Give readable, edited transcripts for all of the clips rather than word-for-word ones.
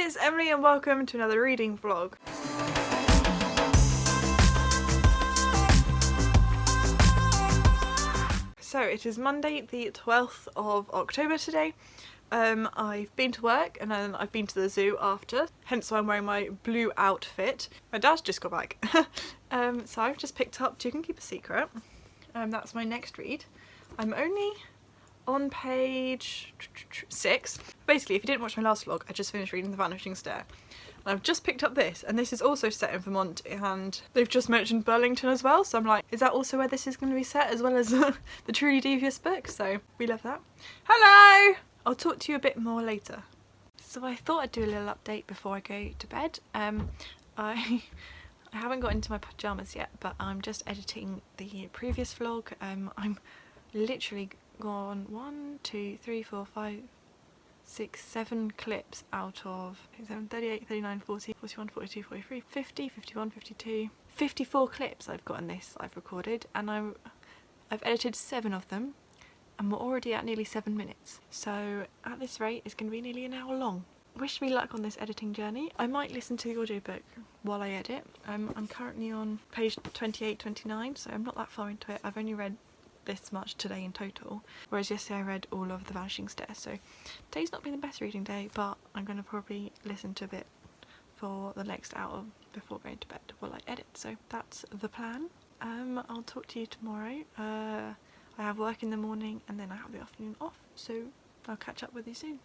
it's Emily and welcome to another reading vlog. So it is Monday the 12th of October today. I've been to work and then I've been to the zoo after, hence why I'm wearing my blue outfit. My dad's just got back. So I've just picked up You Can Keep a Secret. That's my next read. I'm only on page 6. Basically, if you didn't watch my last vlog, I just finished reading The Vanishing Stair. And I've just picked up this, and this is also set in Vermont, and they've just mentioned Burlington as well, so I'm like, is that also where this is going to be set, as well as the Truly Devious book? So we love that. Hello! I'll talk to you a bit more later. So I thought I'd do a little update before I go to bed. I haven't got into my pyjamas yet, but I'm just editing the previous vlog. I'm literally gone 1, 2, 3, 4, 5, 6, 7 clips out of 38, 39, 40, 41, 42, 43, 50, 51, 52, 54 clips I've got in this I've recorded, and I've edited 7 of them, and we're already at nearly 7 minutes. So at this rate it's going to be nearly an hour long. Wish me luck on this editing journey. I might listen to the audiobook while I edit. I'm currently on page 28, 29, so I'm not that far into it. I've only read this much today in total, whereas yesterday I read all of The Vanishing Stair, so today's not been the best reading day, but I'm going to probably listen to a bit for the next hour before going to bed while I edit, so that's the plan. I'll talk to you tomorrow. I have work in the morning and then I have the afternoon off, so I'll catch up with you soon.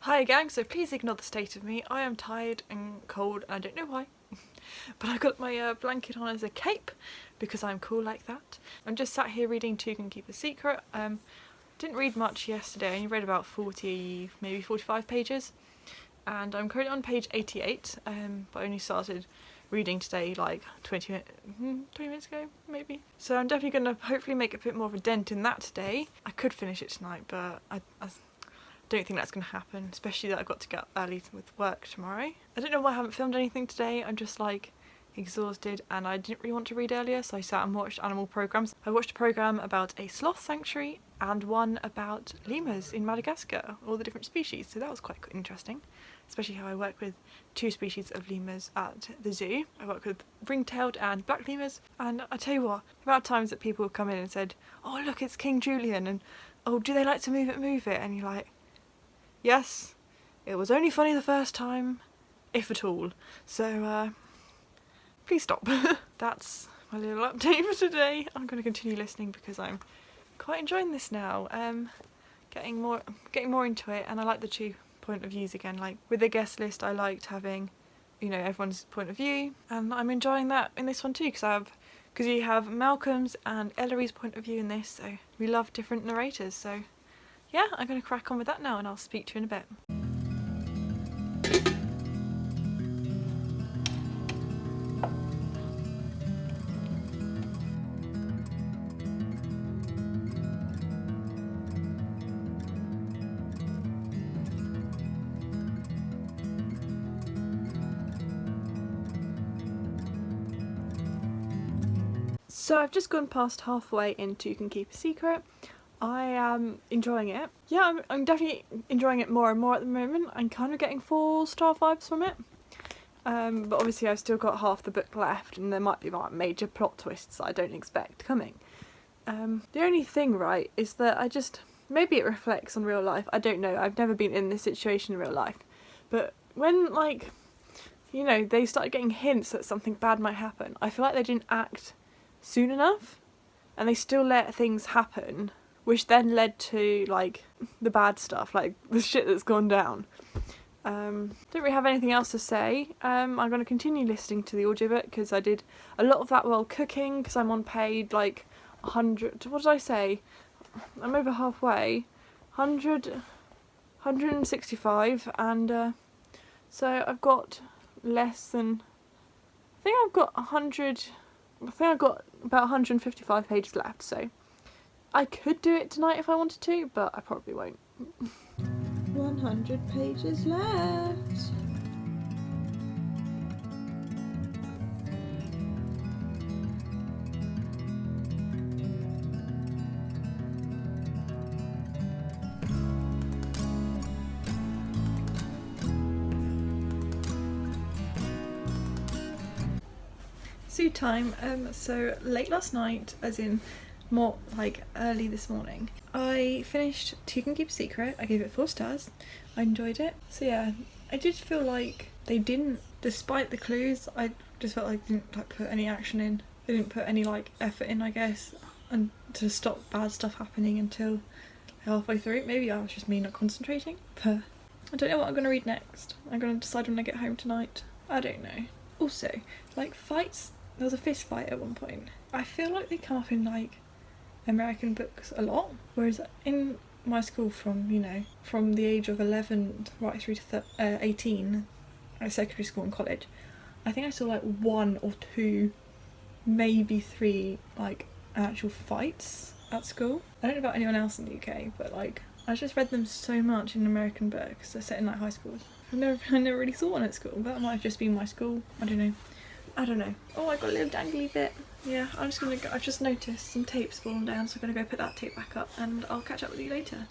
Hi gang, so please ignore the state of me. I am tired and cold and I don't know why. But I got my blanket on as a cape because I'm cool like that. I'm just sat here reading You Can Keep a Secret. Didn't read much yesterday, I only read about 40, maybe 45 pages. And I'm currently on page 88, but I only started reading today like 20 minutes ago, maybe. So I'm definitely going to hopefully make a bit more of a dent in that today. I could finish it tonight, but I don't think that's going to happen, especially that I've got to get up early with work tomorrow. I don't know why I haven't filmed anything today. I'm just like exhausted and I didn't really want to read earlier, so I sat and watched animal programs. I watched a program about a sloth sanctuary and one about lemurs in Madagascar, all the different species, so that was quite interesting, especially how I work with 2 species of lemurs at the zoo. I work with ring-tailed and black lemurs, and I tell you what, the amount of times that people have come in and said, oh look, it's King Julian, and oh, do they like to move it, and you're like, yes, it was only funny the first time, if at all. So, please stop. That's my little update for today. I'm going to continue listening because I'm quite enjoying this now. Getting more into it, and I like the 2 point of views again. Like with the guest list, I liked having, you know, everyone's point of view, and I'm enjoying that in this one too because you have Malcolm's and Ellery's point of view in this. So we love different narrators. So yeah, I'm going to crack on with that now and I'll speak to you in a bit. So I've just gone past halfway into You Can Keep a Secret. I am enjoying it. Yeah, I'm definitely enjoying it more and more at the moment. I'm kind of getting 4-star vibes from it. But obviously I've still got half the book left and there might be like major plot twists that I don't expect coming. The only thing, right, is that maybe it reflects on real life. I don't know. I've never been in this situation in real life. But when, like, you know, they started getting hints that something bad might happen, I feel like they didn't act soon enough and they still let things happen, which then led to like the bad stuff, like the shit that's gone down. Don't really have anything else to say. I'm going to continue listening to the audiobook because I did a lot of that while cooking because I'm on page like 100, what did I say? I'm over halfway. 165 and so I've got less than, I think I've got about 155 pages left, so I could do it tonight if I wanted to, but I probably won't. 100 pages left. Zoo time. So late last night, as in more like early this morning, I finished Two Can Keep a Secret. I gave it 4 stars. I enjoyed it. So yeah, I did feel like they didn't, despite the clues, I just felt like they didn't like put any action in. They didn't put any like effort in, I guess, and to stop bad stuff happening until halfway through. Maybe I was just me not concentrating, but I don't know what I'm gonna read next. I'm gonna decide when I get home tonight. I don't know. Also, like fights, there was a fist fight at one point. I feel like they come up in like American books a lot, whereas in my school from, you know, from the age of 11 right through to 18 at secondary school and college, I think I saw like 1 or 2, maybe 3 like actual fights at school. I don't know about anyone else in the UK, but like I just read them so much in American books. They're set in like high schools. I never really saw one at school. That might have just been my school. I don't know. Oh, I got a little dangly bit. Yeah, I'm just gonna go. I've just noticed some tape's fallen down, so I'm gonna go put that tape back up and I'll catch up with you later.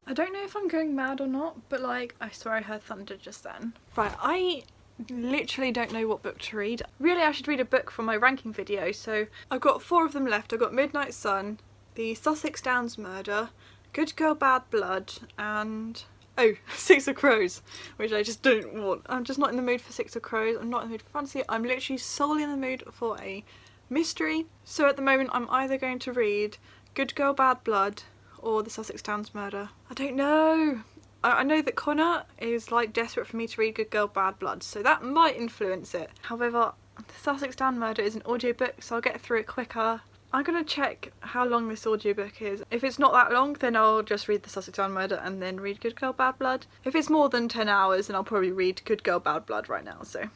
I don't know if I'm going mad or not, but like, I swear I heard thunder just then. Right, I literally don't know what book to read. Really, I should read a book from my ranking video, so I've got 4 of them left. I've got Midnight Sun, The Sussex Downs Murder, Good Girl Bad Blood, and oh, 6 of Crows, which I just don't want. I'm just not in the mood for 6 of Crows. I'm not in the mood for fantasy. I'm literally solely in the mood for a mystery. So at the moment I'm either going to read Good Girl Bad Blood or The Sussex Downs Murder. I don't know. I know that Connor is like desperate for me to read Good Girl Bad Blood, so that might influence it. However, The Sussex Downs Murder is an audiobook, so I'll get through it quicker. I'm gonna check how long this audiobook is. If it's not that long, then I'll just read The Sussex Downs Murder and then read Good Girl Bad Blood. If it's more than 10 hours, then I'll probably read Good Girl Bad Blood right now. So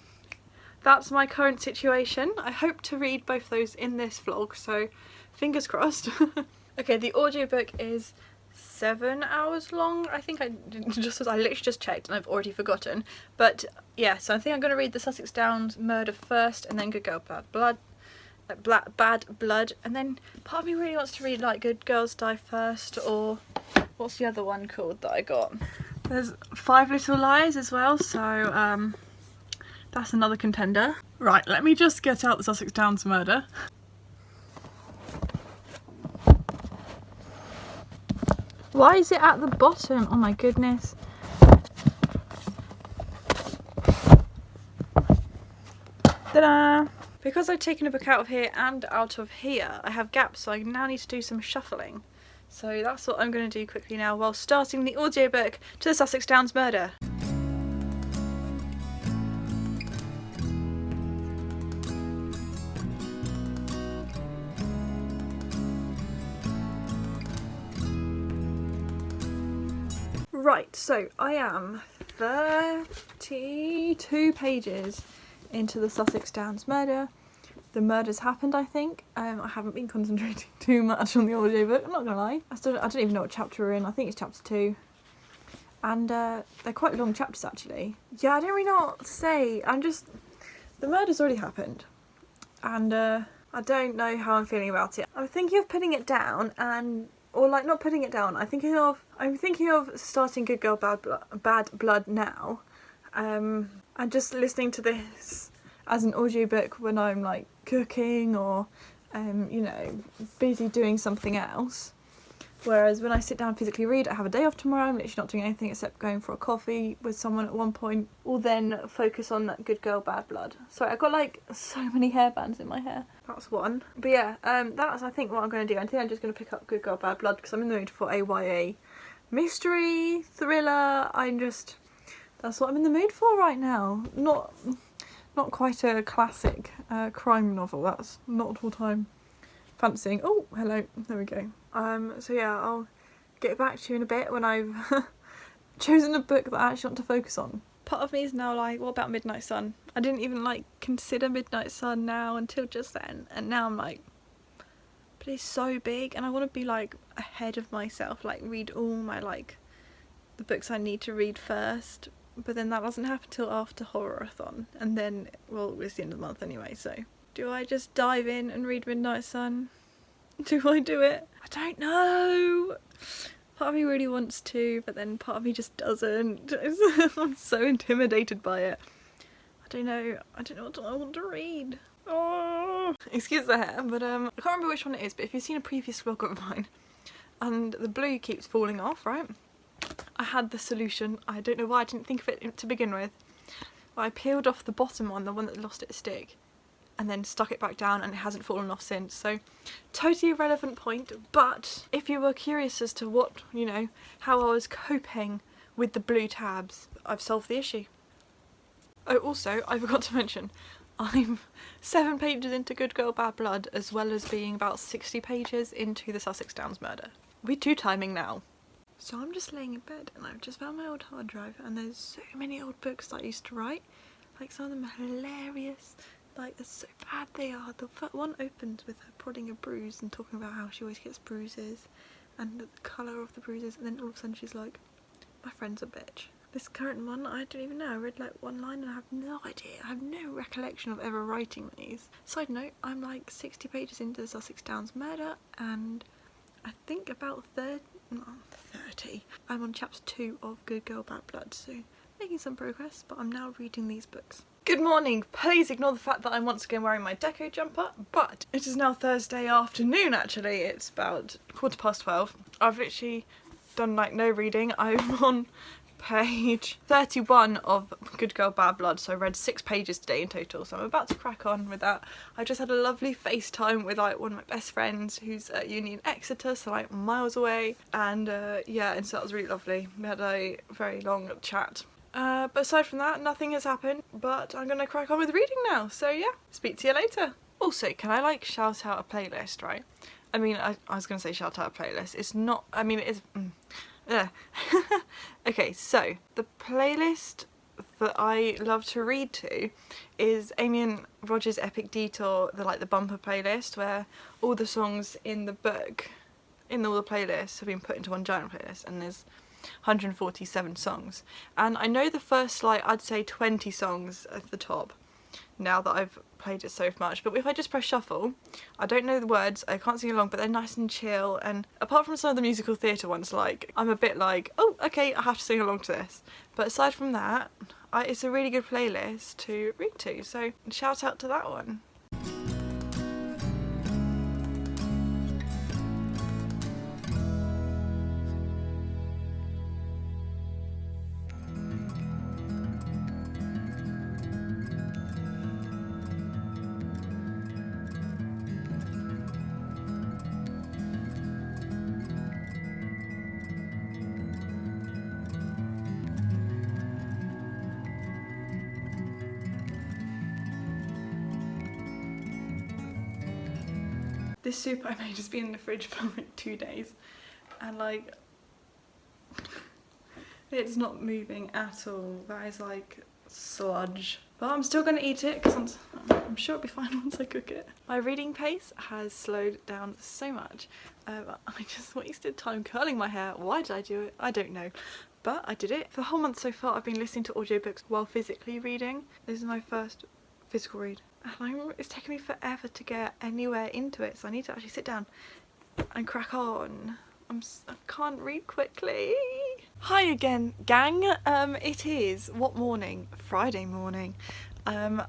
that's my current situation. I hope to read both those in this vlog, so fingers crossed. Okay, the audiobook is 7 hours long. I think I literally just checked and I've already forgotten. But yeah, so I think I'm gonna read The Sussex Downs Murder first and then Good Girl Bad Blood. Like Bad Blood, and then part of me really wants to read like Good Girls Die First, or what's the other one called that I got? There's 5 Little Lies as well, so that's another contender. Right, let me just get out The Sussex Downs Murder. Why is it at the bottom? Oh my goodness. Ta-da! Because I've taken a book out of here and out of here, I have gaps, so I now need to do some shuffling. So that's what I'm going to do quickly now while starting the audiobook to The Sussex Downs Murder. Right, so I am 32 pages into The Sussex Downs Murder. The murder's happened, I think. I haven't been concentrating too much on the audiobook, I'm not gonna lie. I don't even know what chapter we're in. I think it's chapter 2. And they're quite long chapters actually. Yeah, I don't really know what to say. The murder's already happened. And I don't know how I'm feeling about it. I'm thinking of putting it down or like not putting it down. I'm thinking of starting Good Girl Bad Blood now. And just listening to this as an audiobook when I'm like cooking or you know, busy doing something else. Whereas when I sit down and physically read, I have a day off tomorrow, I'm literally not doing anything except going for a coffee with someone at one point, or then focus on that Good Girl Bad Blood. Sorry, I've got like so many hairbands in my hair. That's one. But yeah, that's I think what I'm going to do. I think I'm just going to pick up Good Girl Bad Blood because I'm in the mood for a YA mystery, thriller. That's what I'm in the mood for right now. Not quite a classic crime novel. That's not what I'm fancying. Oh, hello. There we go. So yeah, I'll get back to you in a bit when I've chosen a book that I actually want to focus on. part of me is now like, what about Midnight Sun? I didn't even like consider Midnight Sun now until just then, and now I'm like, but it's so big and I want to be like ahead of myself, like read all my like the books I need to read first, but then that doesn't happen till after Horror-a-thon, and then, well, it's the end of the month anyway, so do I just dive in and read Midnight Sun? Do I do it? I don't know. Part of me really wants to, but then part of me just doesn't. I'm so intimidated by it. I don't know what I want to read. Oh, excuse the hair, but I can't remember which one it is, but if you've seen a previous vlog of mine and the blue keeps falling off, right? I had the solution. I don't know why I didn't think of it to begin with. I peeled off the bottom one, the one that lost its stick, and then stuck it back down, and it hasn't fallen off since. So totally irrelevant point, but if you were curious as to what, you know, how I was coping with the blue tabs, I've solved the issue. Oh, also, I forgot to mention, I'm 7 pages into Good Girl Bad Blood, as well as being about 60 pages into the Sussex Downs murder. We're 2 timing now. So I'm just laying in bed and I've just found my old hard drive, and there's so many old books that I used to write. Like, some of them are hilarious. Like, they're so bad they are. The one opens with her prodding a bruise and talking about how she always gets bruises and the colour of the bruises, and then all of a sudden she's like, my friend's a bitch. This current one, I don't even know. I read like one line and I have no idea. I have no recollection of ever writing these. Side note, I'm like 60 pages into the Sussex Downs murder, and I think about 30. I'm on chapter 2 of Good Girl Bad Blood, so making some progress, but I'm now reading these books. Good morning. Please ignore the fact that I'm once again wearing my deco jumper, but it is now Thursday afternoon actually. It's about 12:15. I've literally done like no reading. I'm on page 31 of Good Girl Bad Blood, so I read 6 pages today in total, so I'm about to crack on with that. I just had a lovely FaceTime with like one of my best friends who's at uni in Exeter, so like miles away, and yeah, and so that was really lovely. We had a very long chat. But aside from that, nothing has happened, but I'm gonna crack on with reading now, so yeah, speak to you later. Also, can I like shout out a playlist, right? I mean, I was gonna say shout out a playlist, it's not, I mean it is, Okay, so the playlist that I love to read to is Amy and Roger's Epic Detour, the bumper playlist, where all the songs in the book, in all the playlists, have been put into one giant playlist, and there's 147 songs, and I know the first like I'd say 20 songs at the top now that I've played it so much, but if I just press shuffle, I don't know the words, I can't sing along, but they're nice and chill, and apart from some of the musical theatre ones, like I'm a bit like, oh okay, I have to sing along to this, but aside from that, it's a really good playlist to read to, so shout out to that one. This soup I made has been in the fridge for like 2 days, and like it's not moving at all. That is like sludge, but I'm still gonna eat it because I'm sure it'll be fine once I cook it. My reading pace has slowed down so much. I just wasted time curling my hair. Why did I do it? I don't know, but I did it. For the whole month so far I've been listening to audiobooks while physically reading. This is my first physical read. It's taken me forever to get anywhere into it, so I need to actually sit down and crack on. I can't read quickly. Hi again, gang. It is, what morning? Friday morning. I am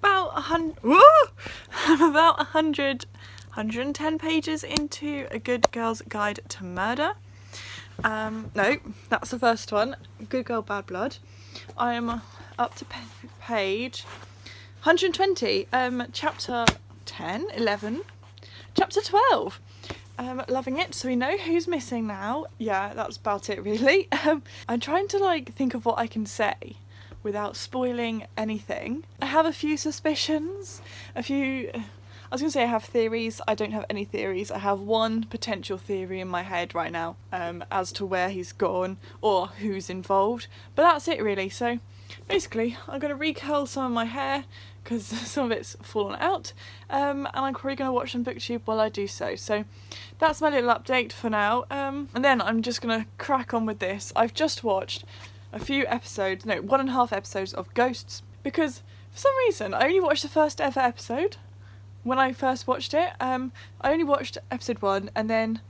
about 110 pages into A Good Girl's Guide to Murder. No, that's the first one, Good Girl Bad Blood. I am up to page 120, chapter 10, 11, chapter 12. Loving it, so we know who's missing now. Yeah, that's about it really. I'm trying to like think of what I can say without spoiling anything. I have a few suspicions, I was going to say I have theories. I don't have any theories. I have one potential theory in my head right now as to where he's gone or who's involved. But that's it really. So basically I'm going to recurl some of my hair because some of it's fallen out. And I'm probably going to watch some booktube while I do so. So that's my little update for now. And then I'm just going to crack on with this. I've just watched a few episodes, no, 1.5 episodes of Ghosts, because for some reason I only watched the first ever episode when I first watched it. I only watched episode 1 and then,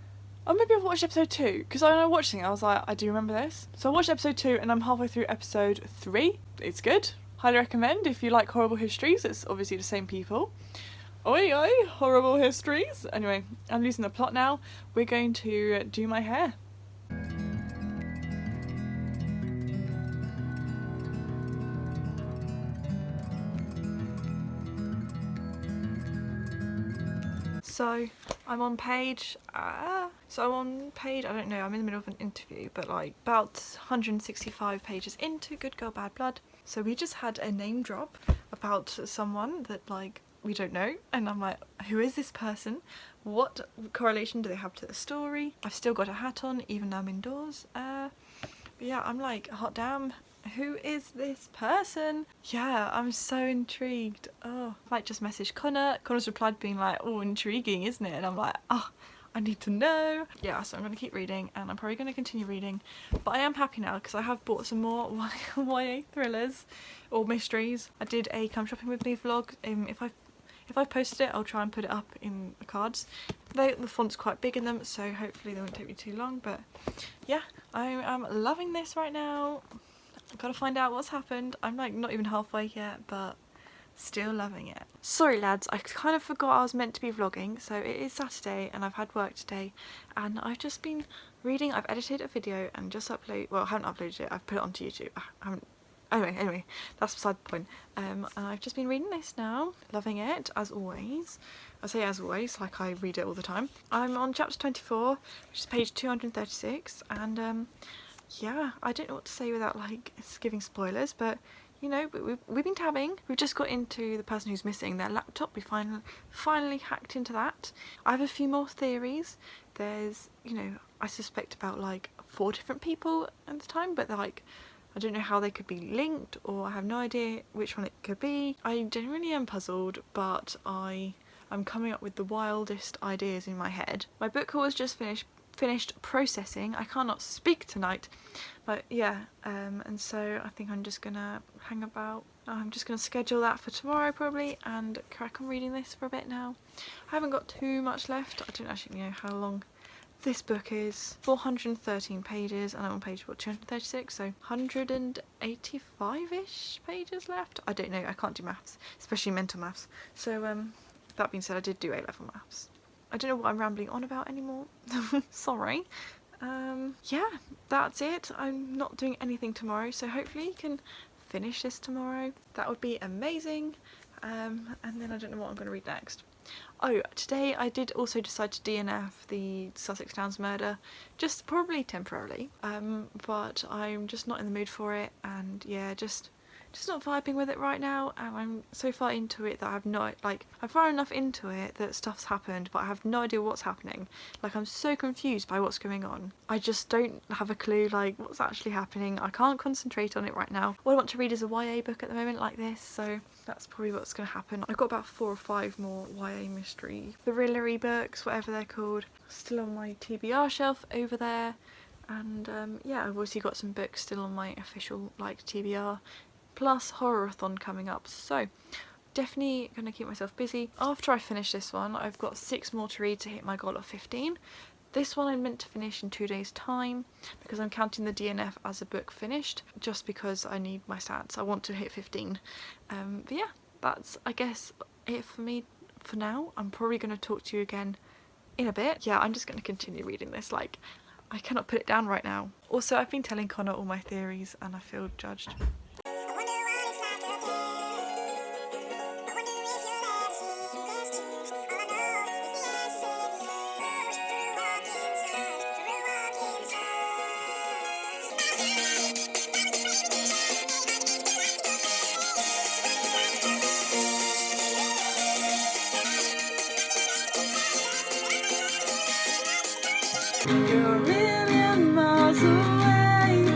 oh maybe I've watched episode 2, because when I was watching it I was like, I do remember this. So I watched episode 2 and I'm halfway through episode 3. It's good. Highly recommend if you like horrible histories. It's obviously the same people. Oi oi, horrible histories. Anyway, I'm losing the plot now. We're going to do my hair. So I'm on page, I don't know, I'm in the middle of an interview, but like about 165 pages into Good Girl Bad Blood. So we just had a name drop about someone that like we don't know, and I'm like, who is this person? What correlation do they have to the story? I've still got a hat on even though I'm indoors. But yeah, I'm like, hot damn. Who is this person? Yeah, I'm so intrigued. Oh, I just messaged Connor. Connor's replied being like, oh, intriguing, isn't it? And I'm like, oh, I need to know. Yeah, so I'm going to keep reading and I'm probably going to continue reading. But I am happy now because I have bought some more YA thrillers or mysteries. I did a Come Shopping With Me vlog. If I posted it, I'll try and put it up in the cards. The font's quite big in them, so hopefully they won't take me too long. But yeah, I am loving this right now. I've got to find out what's happened. I'm like not even halfway yet, but still loving it. Sorry lads, I kind of forgot I was meant to be vlogging. So it is Saturday and I've had work today and I've just been reading. I've edited a video and just well, I haven't uploaded it, I've put it onto YouTube. I haven't. Anyway, that's beside the point. And I've just been reading this now, loving it as always. I say as always, like I read it all the time. I'm on chapter 24, which is page 236, and yeah, I don't know what to say without like giving spoilers, but you know, we've been tabbing. We've just got into the person who's missing their laptop. We finally hacked into that. I have a few more theories. There's, you know, I suspect about like 4 different people at the time, but they're like, I don't know how they could be linked, or I have no idea which one it could be. I genuinely am puzzled, but I'm coming up with the wildest ideas in my head. My book haul was just finished processing. I cannot speak tonight, but yeah, and so I think I'm just gonna hang about. I'm just gonna schedule that for tomorrow probably and crack on reading this for a bit now. I haven't got too much left. I don't actually know how long this book is. 413 pages and I'm on page what, 236, so 185-ish pages left. I don't know, I can't do maths, especially mental maths. So that being said, I did do A-level maths. I don't know what I'm rambling on about anymore. Sorry. Yeah, that's it. I'm not doing anything tomorrow, so hopefully you can finish this tomorrow. That would be amazing. And then I don't know what I'm going to read next. Oh, today I did also decide to DNF the Sussex Downs murder, just probably temporarily. But I'm just not in the mood for it, and yeah, just not vibing with it right now, and I'm so far into it that I have no, like, I'm far enough into it that stuff's happened, but I have no idea what's happening. Like, I'm so confused by what's going on. I just don't have a clue, like, what's actually happening. I can't concentrate on it right now. All I want to read is a YA book at the moment like this, so that's probably what's going to happen. I've got about 4 or 5 more YA mystery thrillery books, whatever they're called, still on my TBR shelf over there. And yeah, I've obviously got some books still on my official, like, TBR, plus Horror-a-thon coming up, so definitely going to keep myself busy. After I finish this one, I've got 6 more to read to hit my goal of 15. This one I'm meant to finish in 2 days time because I'm counting the DNF as a book finished, just because I need my stats. I want to hit 15. But yeah, that's I guess it for me for now. I'm probably going to talk to you again in a bit. Yeah, I'm just going to continue reading this, like, I cannot put it down right now. Also, I've been telling Connor all my theories and I feel judged. You're a million miles away.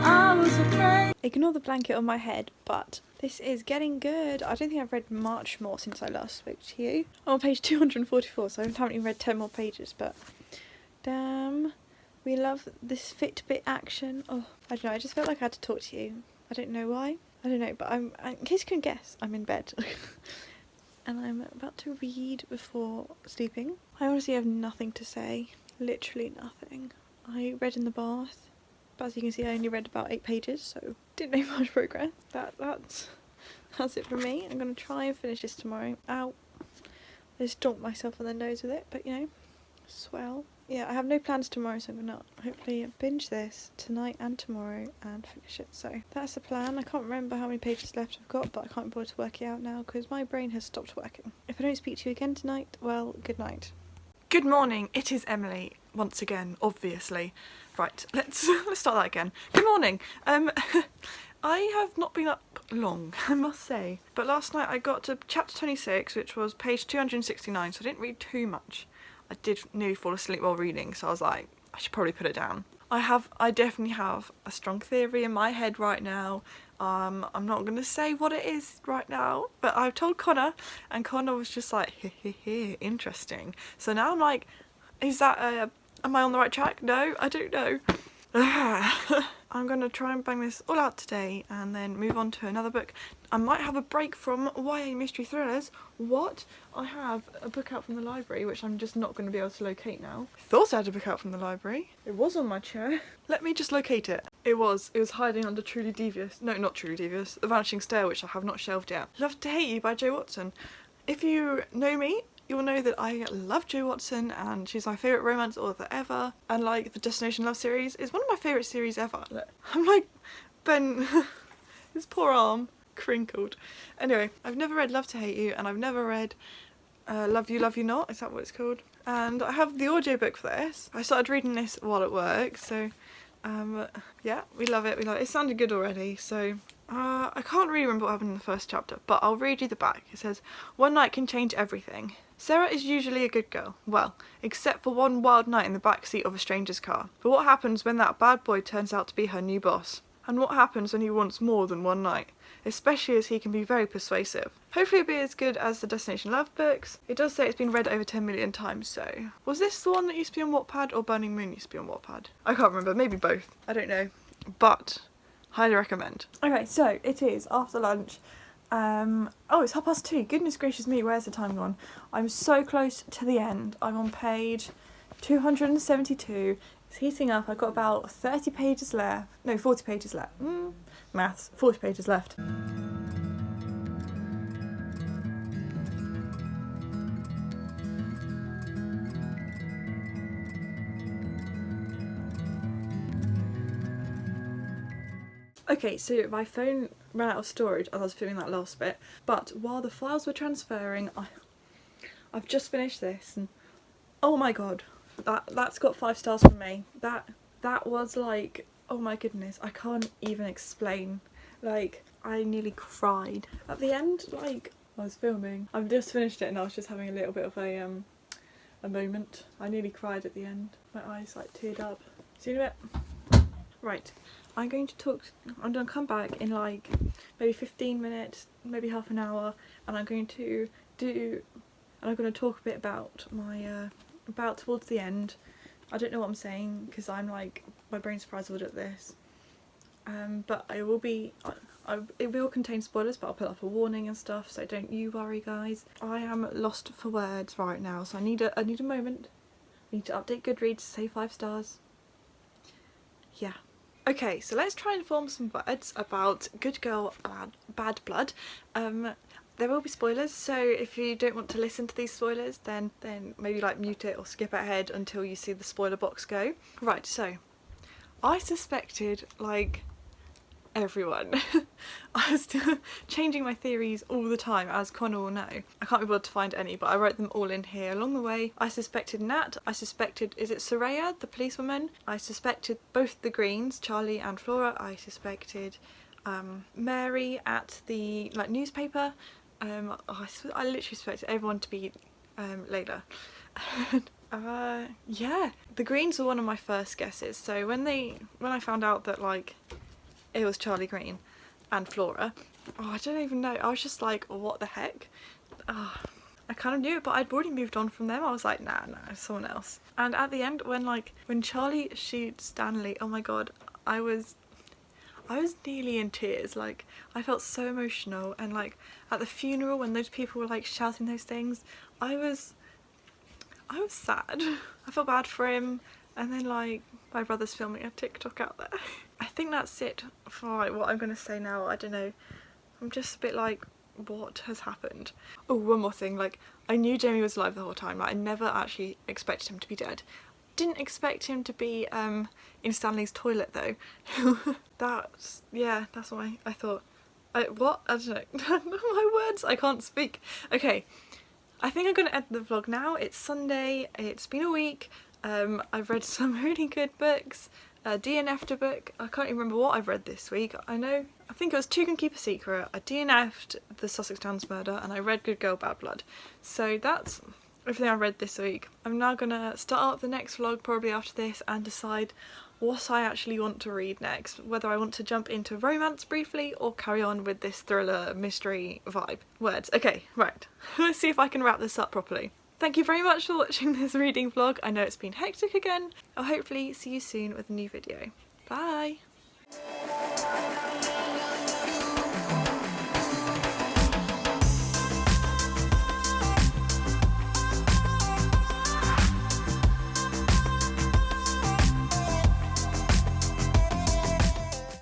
I was afraid. Ignore the blanket on my head, but this is getting good. I don't think I've read much more since I last spoke to you. I'm on page 244, so I haven't even read 10 more pages, but damn, we love this Fitbit action. Oh, I don't know, I just felt like I had to talk to you. I don't know why. I don't know, but in case you couldn't guess, I'm in bed. And I'm about to read before sleeping. I honestly have nothing to say. Literally nothing. I read in the bath. But as you can see, I only read about 8 pages, so didn't make much progress. That's it for me. I'm going to try and finish this tomorrow. Ow. I just stomped myself on the nose with it, but you know, swell. Yeah, I have no plans tomorrow, so I'm going to hopefully binge this tonight and tomorrow and finish it. So that's the plan. I can't remember how many pages left I've got, but I can't bother to work it out now because my brain has stopped working. If I don't speak to you again tonight, well, good night. Good morning, it is Emily, once again, obviously. Right, let's start that again. Good morning. I have not been up long, I must say. But last night I got to chapter 26, which was page 269, so I didn't read too much. I did nearly fall asleep while reading, so I was like, I should probably put it down. I definitely have a strong theory in my head right now. I'm not going to say what it is right now, but I've told Connor, and Connor was just like, heh, interesting. So now I'm like, is that, am I on the right track? No, I don't know. I'm going to try and bang this all out today and then move on to another book. I might have a break from YA mystery thrillers. What? I have a book out from the library, which I'm just not going to be able to locate now. I thought I had a book out from the library. It was on my chair. Let me just locate it. It was hiding under Truly Devious. No, not Truly Devious. The Vanishing Stair, which I have not shelved yet. Love to Hate You by Jo Watson. If you know me, you'll know that I love Jo Watson and she's my favourite romance author ever, and like the Destination Love series is one of my favourite series ever. Look, I'm like, Ben, his poor arm crinkled. Anyway, I've never read Love to Hate You and I've never read Love You Not, is that what it's called? And I have the audiobook for this. I started reading this while at work, so yeah, we love it. It sounded good already, so I can't really remember what happened in the first chapter, but I'll read you the back. It says, "One night can change everything. Sarah is usually a good girl. Well, except for one wild night in the backseat of a stranger's car. But what happens when that bad boy turns out to be her new boss? And what happens when he wants more than one night? Especially as he can be very persuasive. Hopefully it'll be as good as the Destination Love books. It does say it's been read over 10 million times, so... Was this the one that used to be on Wattpad or Burning Moon used to be on Wattpad? I can't remember, maybe both. I don't know. But, highly recommend." Okay, so it is after lunch. Oh, it's 2:30. Goodness gracious me, where's the time gone? I'm so close to the end. I'm on page 272. It's heating up. I've got about 30 pages left. No, 40 pages left. Maths. 40 pages left. Okay, so my phone ran out of storage as I was filming that last bit, but while the files were transferring, I've just finished this, and oh my god, that's got 5 stars from me. That was like, oh my goodness, I can't even explain. Like, I nearly cried at the end. Like, I was filming. I've just finished it, and I was just having a little bit of a moment. I nearly cried at the end. My eyes like teared up. See you in a bit. Right. I'm going to come back in like maybe 15 minutes, maybe half an hour, and I'm going to talk a bit about my, about towards the end. I don't know what I'm saying because I'm like, my brain's frazzled at this. But it will contain spoilers, but I'll put up a warning and stuff, so don't you worry guys. I am lost for words right now, so I need a moment. I need to update Goodreads, say 5 stars. Yeah. Okay, so let's try and form some words about Good Girl, Bad Blood. There will be spoilers, so if you don't want to listen to these spoilers, then maybe like mute it or skip ahead until you see the spoiler box go. Right, so I suspected like everyone. I was still changing my theories all the time, as Connor will know. I can't be bothered to find any, but I wrote them all in here along the way. I suspected Nat, I suspected, is it Soraya, the policewoman? I suspected both the Greens, Charlie and Flora. I suspected Mary at the newspaper. I literally suspected everyone to be Layla. Yeah, the Greens were one of my first guesses. So when I found out that like it was Charlie Green and Flora, I don't even know. I was just like, what the heck? I kind of knew it, but I'd already moved on from them. I was like, nah, someone else. And at the end, when Charlie shoots Stanley, oh my god, I was nearly in tears. Like, I felt so emotional, and like at the funeral when those people were like shouting those things, I was sad. I felt bad for him, and then like my brother's filming a TikTok out there. I think that's it for like what I'm gonna say now. I don't know. I'm just a bit like, what has happened? Oh, one more thing, like I knew Jamie was alive the whole time. Like, I never actually expected him to be dead. Didn't expect him to be in Stanley's toilet though. That's why I thought, what? I don't know. My words, I can't speak. Okay, I think I'm gonna end the vlog now. It's Sunday, it's been a week. I've read some really good books. DNF'd a book. I can't even remember what I've read this week. I think it was Two Can Keep a Secret. I DNF'd The Sussex Downs Murder, and I read Good Girl Bad Blood. So that's everything I read this week. I'm now gonna start up the next vlog probably after this and decide what I actually want to read next. Whether I want to jump into romance briefly or carry on with this thriller mystery vibe. Words. Okay, right. Let's see if I can wrap this up properly. Thank you very much for watching this reading vlog. I know it's been hectic again. I'll hopefully see you soon with a new video. Bye!